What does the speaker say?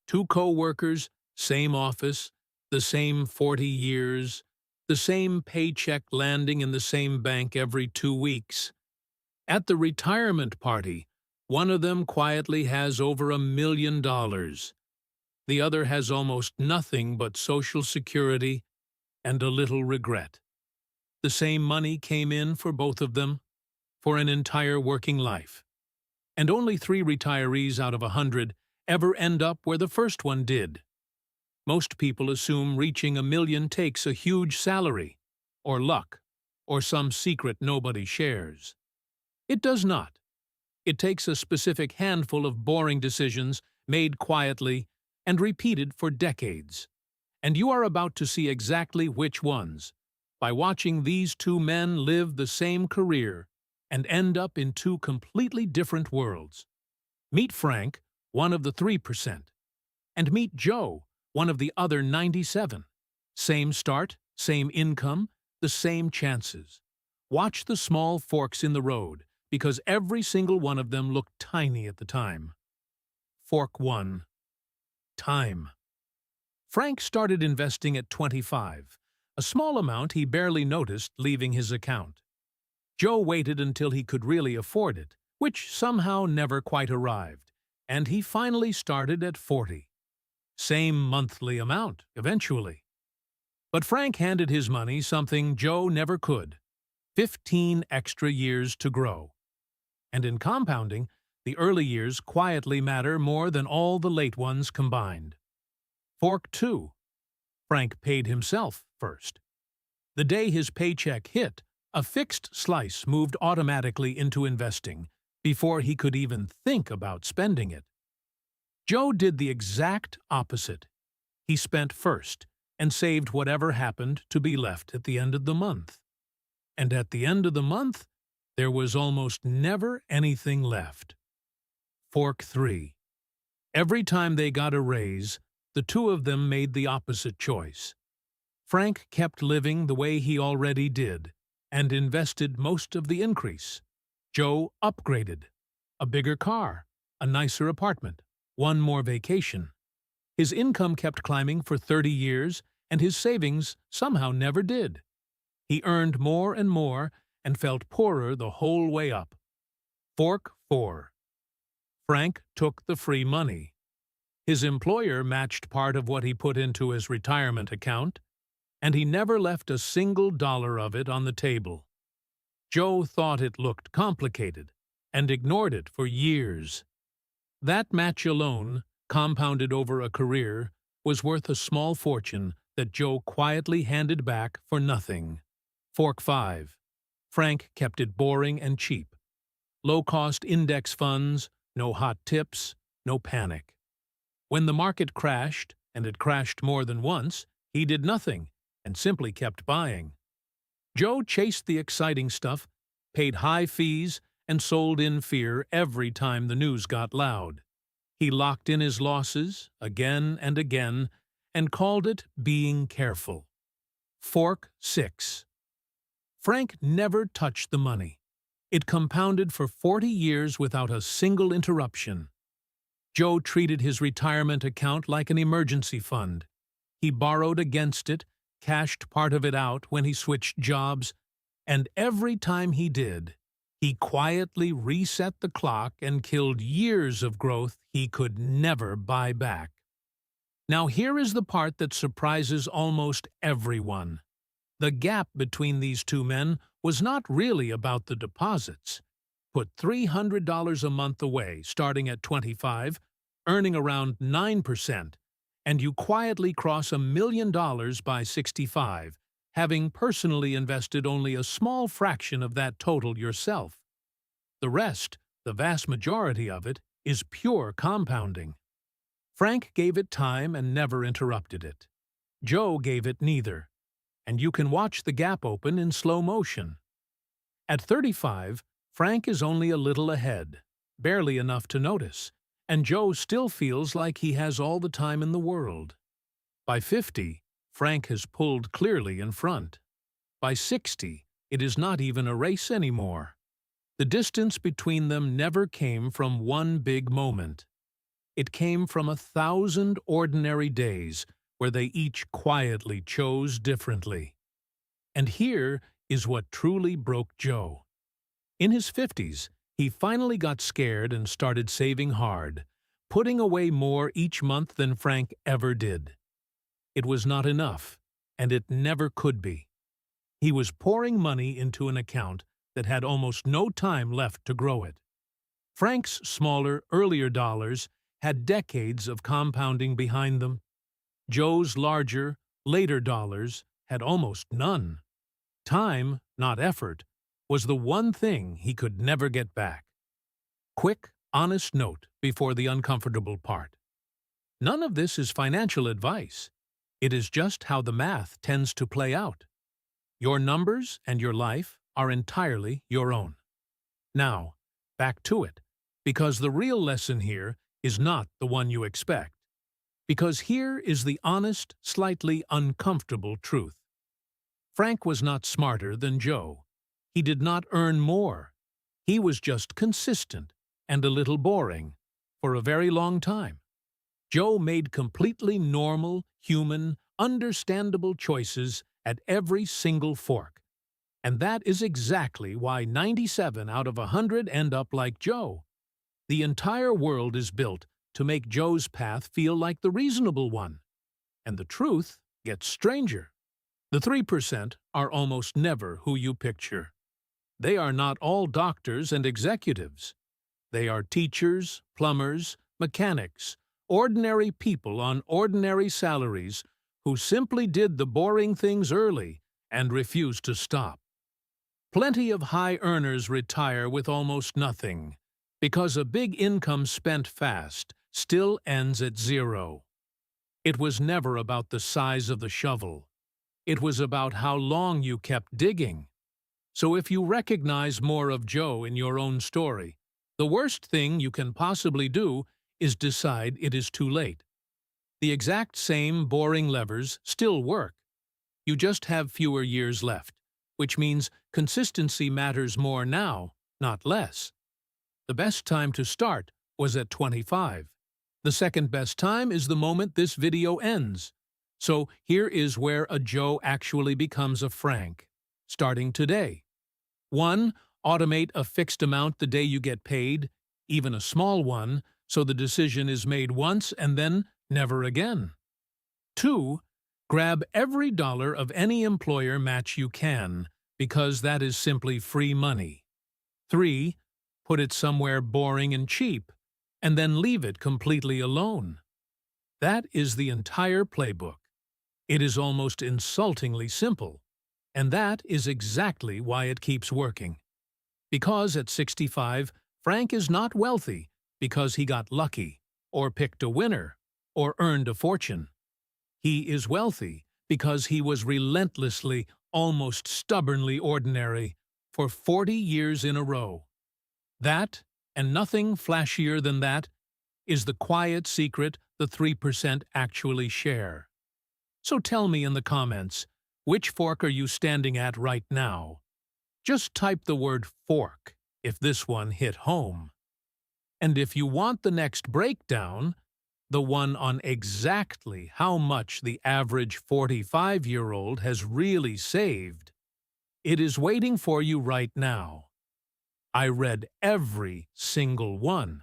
Two coworkers, same office, the same 40 years, the same paycheck landing in the same bank every 2 weeks. At the retirement party, one of them quietly has over $1 million. The other has almost nothing but Social Security and a little regret. The same money came in for both of them for an entire working life. And only 3 retirees out of 100 ever end up where the first one did. Most people assume reaching $1 million takes a huge salary, or luck, or some secret nobody shares. It does not. It takes a specific handful of boring decisions made quietly and repeated for decades. And you are about to see exactly which ones, by watching these two men live the same career and end up in two completely different worlds. Meet Frank, one of the 3%, and meet Joe, one of the other 97. Same start, same income, the same chances. Watch the small forks in the road, because every single one of them looked tiny at the time. Fork 1. Time. Frank started investing at 25, a small amount he barely noticed leaving his account. Joe waited until he could really afford it, which somehow never quite arrived, and he finally started at 40. Same monthly amount, eventually. But Frank handed his money something Joe never could: 15 extra years to grow. And in compounding, the early years quietly matter more than all the late ones combined. Fork 2. Frank paid himself first. The day his paycheck hit, a fixed slice moved automatically into investing before he could even think about spending it. Joe did the exact opposite. He spent first and saved whatever happened to be left at the end of the month. And at the end of the month, there was almost never anything left. Fork 3. Every time they got a raise, the two of them made the opposite choice. Frank kept living the way he already did and invested most of the increase. Joe upgraded. A bigger car, a nicer apartment, one more vacation. His income kept climbing for 30 years, and his savings somehow never did. He earned more and more and felt poorer the whole way up. Fork 4. Frank took the free money. His employer matched part of what he put into his retirement account, and he never left a single dollar of it on the table. Joe thought it looked complicated and ignored it for years. That match alone, compounded over a career, was worth a small fortune that Joe quietly handed back for nothing. Fork 5. Frank kept it boring and cheap. Low-cost index funds, no hot tips, no panic. When the market crashed, and it crashed more than once, he did nothing and simply kept buying. Joe chased the exciting stuff, paid high fees, and sold in fear every time the news got loud. He locked in his losses again and again and called it being careful. Fork 6. Frank never touched the money. It compounded for 40 years without a single interruption. Joe treated his retirement account like an emergency fund. He borrowed against it, cashed part of it out when he switched jobs, and every time he did, he quietly reset the clock and killed years of growth he could never buy back. Now here is the part that surprises almost everyone. The gap between these two men was not really about the deposits. Put $300 a month away, starting at 25, earning around 9%, and you quietly cross $1 million by 65, having personally invested only a small fraction of that total yourself. The rest, the vast majority of it, is pure compounding. Frank gave it time and never interrupted it. Joe gave it neither, and you can watch the gap open in slow motion. At 35, Frank is only a little ahead, barely enough to notice, and Joe still feels like he has all the time in the world. By 50, Frank has pulled clearly in front. By 60, it is not even a race anymore. The distance between them never came from one big moment. It came from 1,000 ordinary days where they each quietly chose differently. And here is what truly broke Joe. In his 50s, he finally got scared and started saving hard, putting away more each month than Frank ever did. It was not enough, and it never could be. He was pouring money into an account that had almost no time left to grow it. Frank's smaller, earlier dollars had decades of compounding behind them. Joe's larger, later dollars had almost none. Time, not effort, was the one thing he could never get back. Quick, honest note before the uncomfortable part. None of this is financial advice. It is just how the math tends to play out. Your numbers and your life are entirely your own. Now, back to it, because the real lesson here is not the one you expect. Because here is the honest, slightly uncomfortable truth. Frank was not smarter than Joe. He did not earn more. He was just consistent and a little boring for a very long time. Joe made completely normal, human, understandable choices at every single fork. And that is exactly why 97 out of 100 end up like Joe. The entire world is built to make Joe's path feel like the reasonable one. And the truth gets stranger. The 3% are almost never who you picture. They are not all doctors and executives. They are teachers, plumbers, mechanics, ordinary people on ordinary salaries who simply did the boring things early and refused to stop. Plenty of high earners retire with almost nothing, because a big income spent fast still ends at zero. It was never about the size of the shovel. It was about how long you kept digging. So if you recognize more of Joe in your own story, the worst thing you can possibly do is decide it is too late. The exact same boring levers still work. You just have fewer years left, which means consistency matters more now, not less. The best time to start was at 25. The second best time is the moment this video ends. So here is where a Joe actually becomes a Frank, starting today. 1. Automate a fixed amount the day you get paid, even a small one, so the decision is made once and then never again. 2. Grab every dollar of any employer match you can, because that is simply free money. 3. Put it somewhere boring and cheap, and then leave it completely alone. That is the entire playbook. It is almost insultingly simple, and that is exactly why it keeps working. Because at 65, Frank is not wealthy because he got lucky, or picked a winner, or earned a fortune. He is wealthy because he was relentlessly, almost stubbornly ordinary for 40 years in a row. That, and nothing flashier than that, is the quiet secret the 3% actually share. So tell me in the comments, which fork are you standing at right now? Just type the word fork if this one hit home. And if you want the next breakdown, the one on exactly how much the average 45-year-old has really saved, it is waiting for you right now. I read every single one.